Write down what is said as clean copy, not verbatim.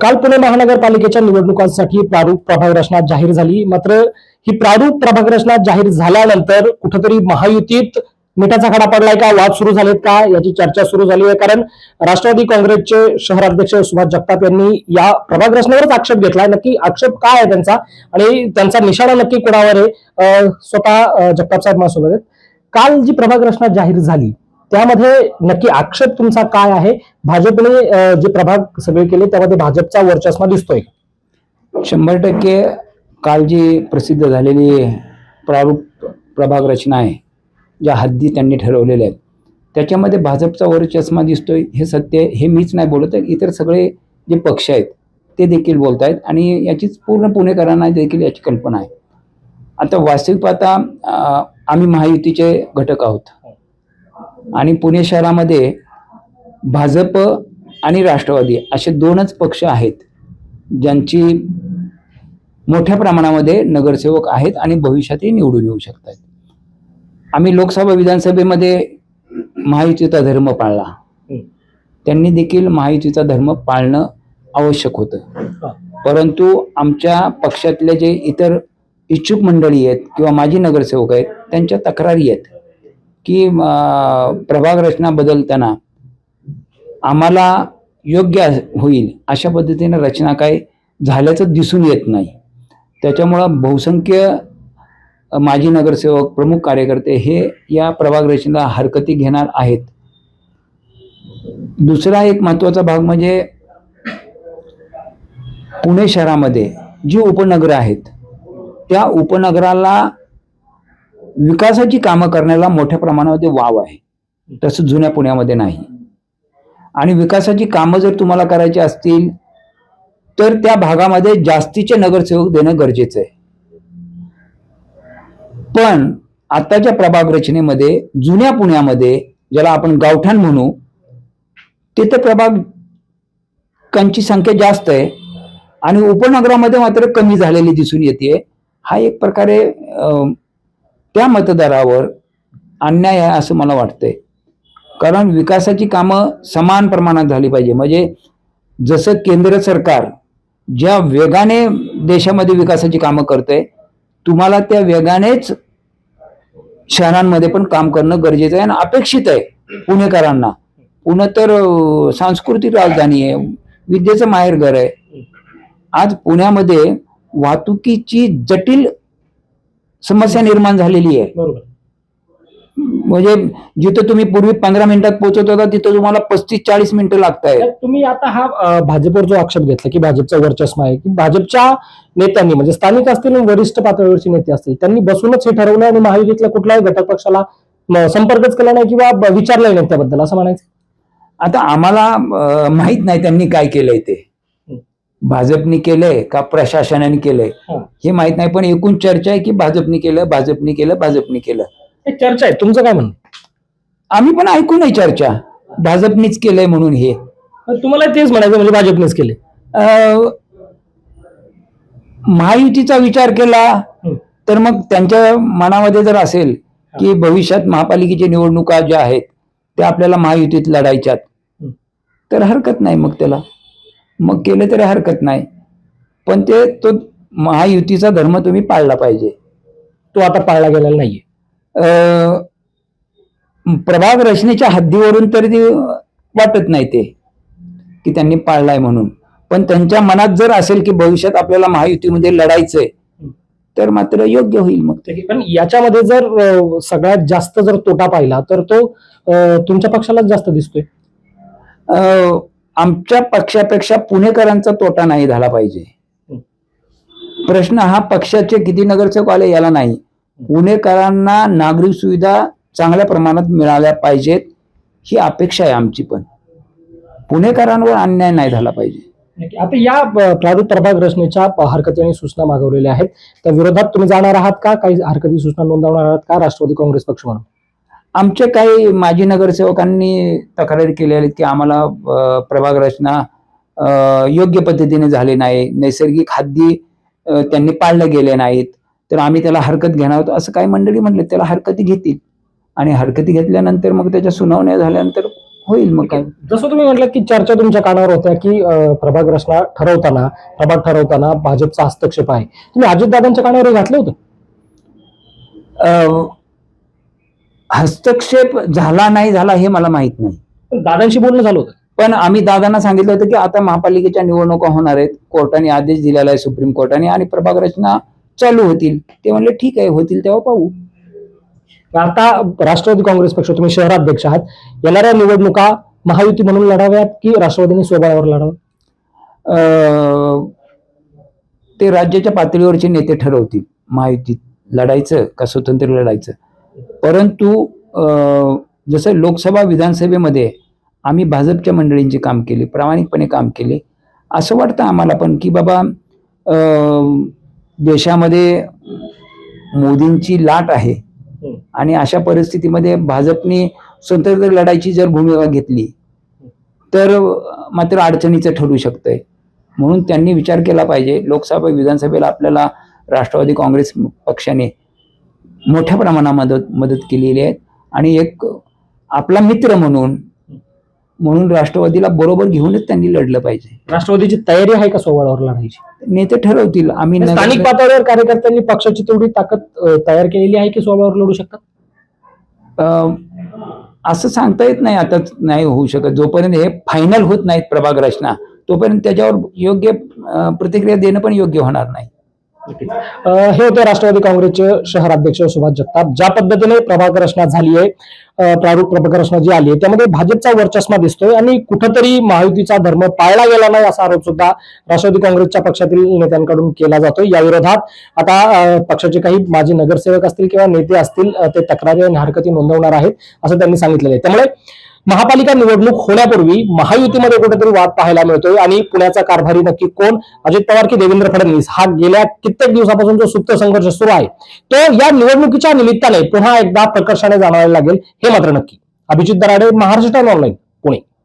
काल पुणे महानगरपालिकेच्या निवडणुकांसाठी प्रारूप प्रभाग रचना जाहीर झाली. मात्र ही प्रारूप प्रभाग रचना जाहीर झाल्यानंतर कुठेतरी महायुतीत मिठाचा खडा पडलाय का, वाद सुरू झालेत का, याची चर्चा सुरू झाली आहे. कारण राष्ट्रवादी काँग्रेसचे शहराध्यक्ष सुभाष जगताप यांनी या प्रभाग रचनेवरच आक्षेप घेतलाय. नक्की आक्षेप काय आहे त्यांचा आणि त्यांचा निशाणा नक्की कोणावर आहे, स्वतः जगताप साहेब माझ्यासोबत आहेत. काल जी प्रभाग रचना जाहीर झाली त्यामध्ये नक्की आक्षेप तुमचा काय आहे? भाजपने जे प्रभाग सगळे केले त्यामध्ये भाजपचा वर्चस्व दिसतोय? 100% काल जी प्रसिद्ध झालेली प्रारूप प्रभाग रचना आहे, ज्या हद्दी त्यांनी ठरवलेल्या आहेत त्याच्यामध्ये भाजपचा वर्चस्व दिसतोय. हे सत्य, हे मीच नाही बोलत आहे, इतर सगळे जे पक्ष आहेत ते देखील बोलत आहेत आणि याचीच पूर्ण पुणेकरांना देखील याची कल्पना आहे. आता वास्तविक पाहता आम्ही महायुतीचे घटक आहोत आणि पुणे शहरामध्ये भाजप आणि राष्ट्रवादी असे दोनच पक्ष आहेत ज्यांची मोठ्या प्रमाणामध्ये नगरसेवक आहेत आणि भविष्यातही निवडून येऊ शकतात. आम्ही लोकसभा विधानसभेमध्ये महायुतीचा धर्म पाळला, त्यांनी देखील महायुतीचा धर्म पाळणं आवश्यक होतं. परंतु आमच्या पक्षातले जे इतर इच्छुक मंडळी आहेत किंवा माजी नगरसेवक आहेत त्यांच्या तक्रारी आहेत की प्रभाग रचना बदलताना आम्हाला योग्य होईल अशा पद्धतीने रचना काय झाल्याचं दिसून येत नाही. त्याच्यामुळं बहुसंख्य माजी नगरसेवक, प्रमुख कार्यकर्ते हे या प्रभाग रचनेला हरकती घेणार आहेत. दुसरा एक महत्त्वाचा भाग म्हणजे पुणे शहरामध्ये जी उपनगरं आहेत त्या उपनगराला विकासाची कामं करण्याला मोठ्या प्रमाणामध्ये वाव आहे, तसं जुन्या पुण्यामध्ये नाही. आणि विकासाची कामं जर तुम्हाला करायची असतील तर त्या भागामध्ये जास्तीचे नगरसेवक देणं गरजेचं आहे. पण आताच्या प्रभाग रचनेमध्ये जुन्या पुण्यामध्ये, ज्याला आपण गावठाण म्हणू, तिथे प्रभागांची संख्या जास्त आहे आणि उपनगरामध्ये मात्र कमी झालेली दिसून येते. हा एक प्रकारे त्या मतदारावर अन्याय आहे असं मला वाटतंय. कारण विकासाची कामं समान प्रमाणात झाली पाहिजे. म्हणजे जसं केंद्र सरकार ज्या वेगाने देशामध्ये विकासाची कामं करतंय, तुम्हाला त्या वेगानेच शहरांमध्ये पण काम करणं गरजेचं आहे आणि अपेक्षित आहे पुणेकरांना. पुणे तर सांस्कृतिक राजधानी आहे, विद्येचं माहेरघर आहे. आज पुण्यामध्ये वाहतुकीची जटिल समस्या निर्माण झालेली आहे. बरोबर. म्हणजे जिथं तुम्ही पूर्वी 15 मिनिटात पोहोचत होता तिथं तुम्हाला 35-40 मिनिटं लागत आहेत. तुम्ही आता हा भाजपवर जो आक्षेप घेतला की भाजपचं वर्चस्व आहे, की भाजपच्या नेत्यांनी म्हणजे स्थानिक असतील आणि वरिष्ठ पातळीवरचे नेते असतील त्यांनी बसूनच हे ठरवलं आणि महायुतीतल्या कुठल्याही घटक पक्षाला संपर्कच केला नाही किंवा विचारलं नाही त्याबद्दल, असं म्हणायचं? आता आम्हाला माहित नाही त्यांनी काय केलंय ते, भाजपने केलंय का प्रशासनाने केलंय हे माहित नाही. पण एकूण चर्चा आहे की भाजपने केलं, भाजपने केलं, भाजपने केलं. चर्चा आहे. तुमचं काय म्हणणं? आम्ही पण ऐकू नाही चर्चा भाजपनेच केलंय म्हणून. हे तुम्हाला तेच म्हणायचं म्हणजे भाजपनेच केले? महायुतीचा विचार केला तर मग त्यांच्या मनामध्ये जर असेल की भविष्यात महापालिकेच्या निवडणुका ज्या आहेत त्या आपल्याला महायुतीत लढायच्यात तर हरकत नाही, मग त्याला मग केलं तरी हरकत नाही. पण तो महायुतीचा धर्म तुम्ही पाळला पाहिजे. तो आता पाळला गेलेला नाहीये. प्रभाग रचनेच्या हद्दीवरून तरी वाटत नाही ते की त्यांनी पाळलाय म्हणून. पण त्यांच्या मनात जर असेल की भविष्यात आपल्याला महायुतीमध्ये लढायचंय तर मात्र योग्य होईल मग ते. पण याच्यामध्ये जर सगळ्यात जास्त जर तोटा पाहिला तर तो तुमच्या पक्षालाच जास्त दिसतोय. आमच्या पक्षापेक्षा पुणेकरांचा तोटा नाही झाला पाहिजे. प्रश्न हा पक्षाचे किती नगरसेवक आले याला नाही, पुणेकरांना नागरिक सुविधा चांगल्या प्रमाणात मिळाल्या पाहिजेत ही अपेक्षा आहे आमची. पण पुणेकरांवर अन्याय नाही झाला पाहिजे. आता या प्रारूप प्रभाग रचनेच्या हरकती आणि सूचना मागवलेल्या आहेत, त्या विरोधात तुम्ही जाणार आहात का? काही हरकती सूचना नोंदवणार आहात का राष्ट्रवादी काँग्रेस पक्ष म्हणून? आमचे काही माजी नगरसेवकांनी तक्रारी केलेल्या आहेत की आम्हाला प्रभाग रचना योग्य पद्धतीने झाली नाही, नैसर्गिक हद्दी त्यांनी पाळल्या गेल्या नाहीत, तर आम्ही त्याला हरकत घेणार आहोत असं काही मंडळी म्हणले. त्याला हरकती घेतील आणि हरकती घेतल्यानंतर मग त्याच्या सुनावण्या झाल्यानंतर होईल मग काय. जसं तुम्ही म्हटलं की चर्चा तुमच्या कानावर होत्या की प्रभाग रचना ठरवताना प्रभाग ठरवताना भाजपचा हस्तक्षेप आहे. तुम्ही अजितदादांच्या कानावर हे घातलं होतं? अं, हस्तक्षेप झाला नाही झाला हे मला माहित नाही, पण दादांशी बोलणं झालं होतं. पण आम्ही दादांना सांगितलं होतं की आता महापालिकेच्या निवडणुका होणार आहेत, कोर्टाने आदेश दिलेला आहे सुप्रीम कोर्टाने, आणि प्रभाग रचना चालू होतील. ते म्हणले ठीक आहे, होतील तेव्हा पाहू. आता राष्ट्रवादी काँग्रेस पक्ष, तुम्ही शहराध्यक्ष आहात, येणाऱ्या निवडणुका महायुती म्हणून लढाव्यात की राष्ट्रवादीने स्वबळावर लढावं? ते राज्याच्या पातळीवरचे नेते ठरवतील महायुतीत लढायचं का स्वतंत्र लढायचं. परंतु जसं लोकसभा विधानसभेमध्ये आम्ही भाजपच्या मंडळींचे काम केले, प्रामाणिकपणे काम केले, असं वाटतं आम्हाला पण की बाबा देशामध्ये मोदींची लाट आहे आणि अशा परिस्थितीमध्ये भाजपने स्वतंत्र लढायची जर भूमिका घेतली तर मात्र अडचणीचं ठरू शकतंय. म्हणून त्यांनी विचार केला पाहिजे. लोकसभा विधानसभेला आपल्याला राष्ट्रवादी काँग्रेस पक्षाने मोठ्या प्रमाणात मदत केलेली आहे आणि एक आपला मित्र म्हणून राष्ट्रवादीला बरोबर घेऊनच त्यांनी लढलं पाहिजे. राष्ट्रवादीची तयारी आहे का स्वबळावर लढायची? नेते ठरवतील. आम्ही स्थानिक पातळीवर कार्यकर्त्यांनी पक्षाची तेवढी ताकद तयार केलेली आहे की स्वबळावर लढू शकतात? असं सांगता येत नाही, आता नाही होऊ शकत. जोपर्यंत हे फायनल होत नाहीत प्रभाग रचना, तोपर्यंत त्याच्यावर योग्य प्रतिक्रिया देणं पण योग्य होणार नाही. हे होते राष्ट्रवादी काँग्रेसचे शहराध्यक्ष सुभाष जगताप. ज्या पद्धतीने प्रभाग रचना झाली आहे, प्रारूप प्रभाग रचना जी आली आहे त्यामध्ये भाजपचा वरचष्मा दिसतोय आणि कुठंतरी महायुतीचा धर्म पाळला गेला नाही असा आरोप सुद्धा राष्ट्रवादी काँग्रेसच्या पक्षातील नेत्यांकडून केला जातोय. या विरोधात आता पक्षाचे काही माजी नगरसेवक असतील किंवा नेते असतील ते तक्रारी आणि हरकती नोंदवणार आहेत असं त्यांनी सांगितलेलं आहे. त्यामुळे महापालिका निवडणूक होण्यापूर्वी महायुतीमध्ये कुठेतरी वाद पाहायला मिळतोय आणि पुण्याचा कारभारी नक्की कोण, अजित पवार की देवेंद्र फडणवीस, हा गेल्या कित्येक दिवसापासून जो सुप्त संघर्ष सुरू आहे तो या निवडणुकीच्या निमित्ताने पुन्हा एकदा प्रकर्षाने जाणवायला लागेल हे मात्र नक्की. Abhijit Darade, Maharashtra times online, Pune.